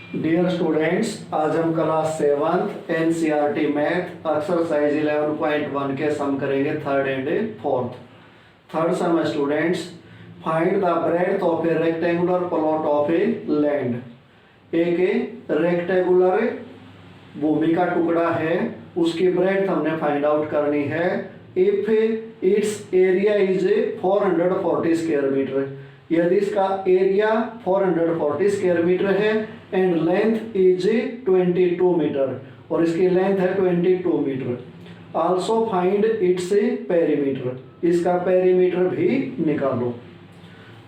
Dear students, आज हम class 7 NCERT math exercise 11.1 के सम करेंगे third and fourth. Third sum है students, find the breadth of a rectangular plot of a land. एक rectangular भूमि का टुकड़ा है, उसकी ब्रेड्थ हमने फाइंड आउट करनी है। If its area is 440 square metre, यदि इसका एरिया 440 स्क्वायर मीटर है एंड लेंथ इज 22 मीटर और इसकी लेंथ है 22 metre. Also find its perimeter, इसका पेरीमीटर भी निकालो।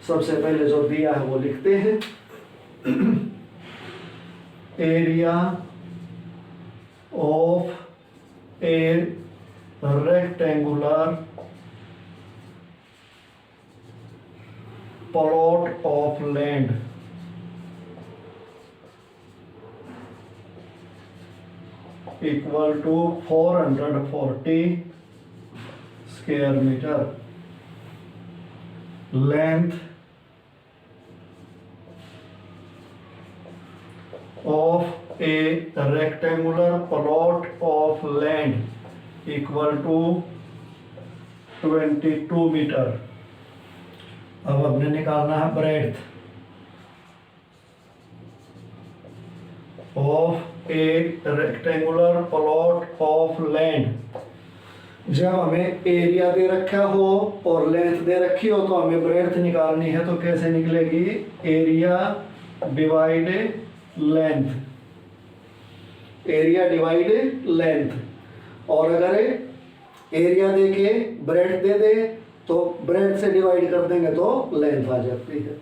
सबसे पहले जो दिया है वो लिखते हैं। Area of a rectangular plot of land equal to 440 square metre. Length of a rectangular plot of land equal to 22 metre. अब हमने निकालना है breadth of a rectangular plot of land. जब हमें एरिया दे रखा हो और लेंथ दे रखी हो तो हमें ब्रेड्थ निकालनी है, तो कैसे निकलेगी? Area divide length, area divide length. और अगर एरिया दे के ब्रेड्थ दे दे तो ब्रेड्थ से डिवाइड कर देंगे तो लेंथ आ जाती है।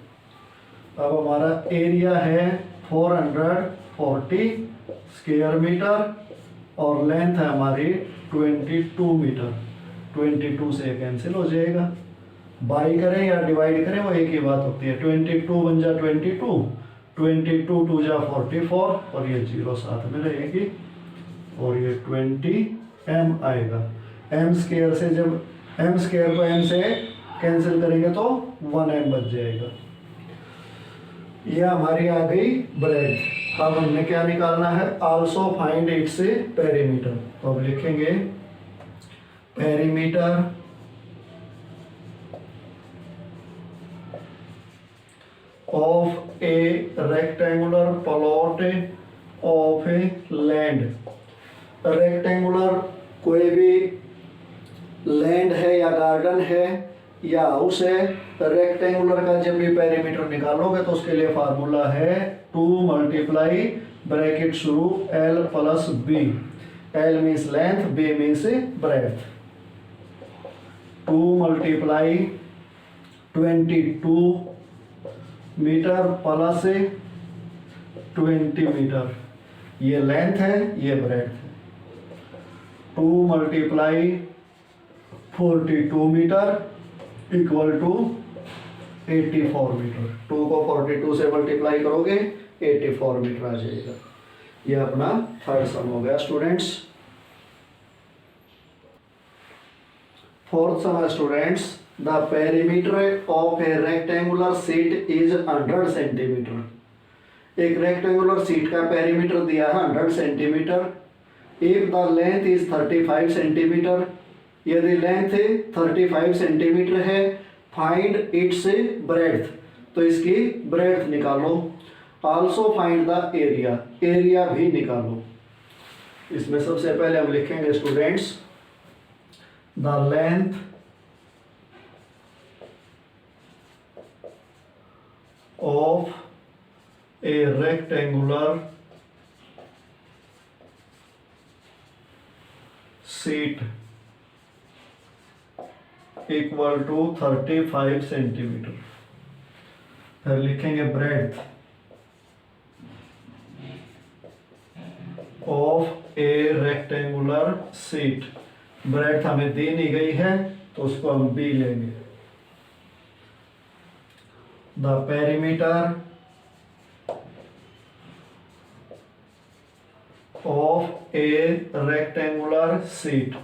अब हमारा एरिया है 440 स्क्वायर मीटर और लेंथ है हमारी 22 मीटर। 22 से कैंसिल हो जाएगा, बाई करें या डिवाइड करें वो एक ही बात होती है। 22 बन जा 22, 22 2 जा 44 और ये 0 साथ में रहेगी और ये 20 m आएगा। m स्क्वायर से जब m स्क्वायर को m से कैंसिल करेंगे तो 1m बच जाएगा। ये हमारी आ गई ब्रेड्थ। अब हमने क्या निकालना है? Also find its perimeter. तो अब लिखेंगे perimeter of a rectangular plot of a land. Rectangular कोई भी लैंड है या गार्डन है या हाउस है, रेक्टेंगुलर का जब भी पेरीमीटर निकालोगे तो उसके लिए फार्मूला है 2 मल्टीप्लाई ब्रैकेट शुरू l plus b। l means length, b means breadth. 2 multiply 22 metre plus 20 metre, ये लेंथ है ये ब्रेड्थ है। 2 multiply 42 metre equal to 84 metre. 2 को 42 से मल्टीप्लाई करोगे 84 मीटर आ जाएगा। ये अपना थर्ड सम हो गया स्टूडेंट्स। फोर्थ सम है students, the perimeter of a rectangular sheet is 100 centimetre. एक रेक्टेंगुलर सीट का पेरीमीटर दिया है 100 centimetre. If the length is 35 centimetre, यदि लेंथ 35 सेंटीमीटर है, फाइंड इट्स ब्रेड्थ, तो इसकी ब्रेड्थ निकालो। Also find the area, area भी निकालो। इसमें सबसे पहले हम लिखेंगे students the length of a rectangular sheet equal to 35 centimetre. फिर लिखेंगे breadth of a rectangular seat. Breadth हमें दी नहीं गई है तो उसको हम b लेंगे। The perimeter of a rectangular sheet.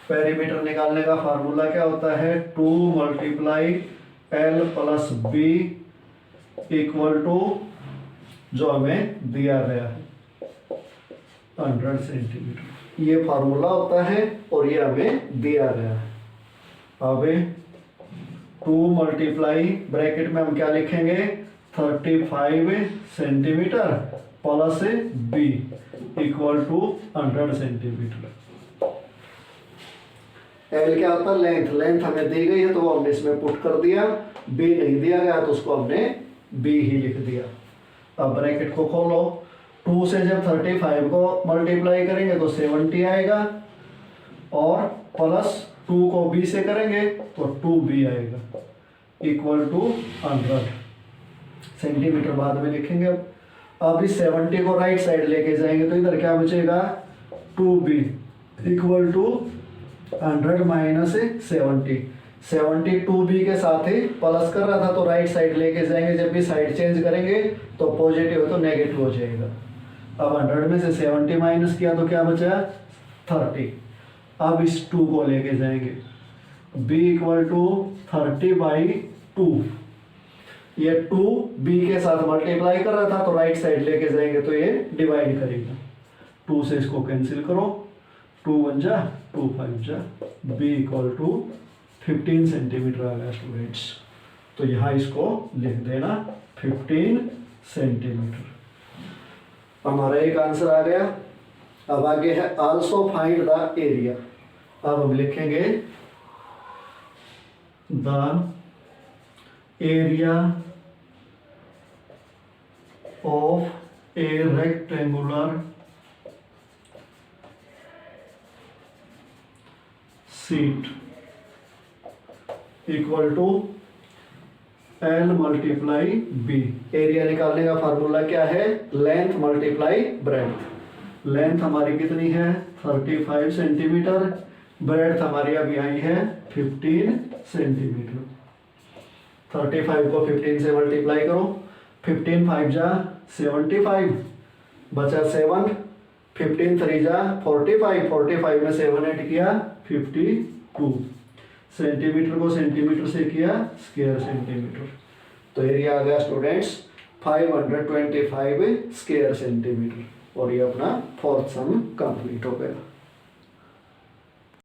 Perimeter निकालने का फार्मूला क्या होता है? 2 multiply l plus b equal to जो हमें दिया गया है 100 सेंटीमीटर। ये फार्मूला होता है और ये हमें दिया गया है। अब 2 मल्टीप्लाई ब्रैकेट में हम क्या लिखेंगे 35 centimetre plus B equal to 100 centimetre. L क्या होता है लेंथ, लेंथ हमें दी गई है तो वो हमने इसमें पुट कर दिया, बी नहीं दिया गया तो उसको हमने बी ही लिख दिया। अब ब्रैकेट को खोलो, 2 से जब 35 को मल्टीप्लाई करेंगे तो 70 आएगा और प्लस 2 को b से करेंगे तो 2b आएगा इक्वल टू 100 सेंटीमीटर बाद में लिखेंगे। अब इस 70 को राइट साइड लेके जाएंगे तो इधर क्या बचेगा 2b equal to 100 minus 70 2b के साथ ही प्लस कर रहा था तो राइट साइड लेके जाएंगे, जब भी साइड चेंज करेंगे तो पॉजिटिव हो तो नेगेटिव हो जाएगा। अब 100 में से 70 माइनस किया तो क्या बचा 30। अब इस 2 को लेके जाएंगे b इक्वल टू 30/2। ये 2 b के साथ मल्टीप्लाई कर रहा था तो राइट साइड लेके जाएंगे तो ये डिवाइड करेगा, 2 से इसको कैंसिल करो, 2 1 जा 2 5 जा, b इक्वल टू 15 सेंटीमीटर आ गया स्टूडेंट्स। तो यहाँ इसको लिख देना 15 सेंटीमीटर। हमारा एक आंसर आ गया। अब आगे है आल्सो फाइंड द एरिया। अब हम लिखेंगे the area of a rectangular sheet equal to L multiply B. Area निकालने का फार्मूला क्या है लेंथ मल्टीप्लाई ब्रेड्थ। लेंथ हमारी कितनी है 35 सेंटीमीटर, ब्रेड्थ हमारी अभी आई है 15 सेंटीमीटर। 35 को 15 से मल्टीप्लाई करो, 15 5 जा 75 बचा 7, 15 3 जा 45, 45 में 7 ऐड किया 52 सेंटीमीटर को सेंटीमीटर से किया स्क्वायर सेंटीमीटर। तो एरिया आ गया स्टूडेंट्स 525 स्क्वायर सेंटीमीटर और ये अपना फोर्थ सम कंप्लीट हो गया।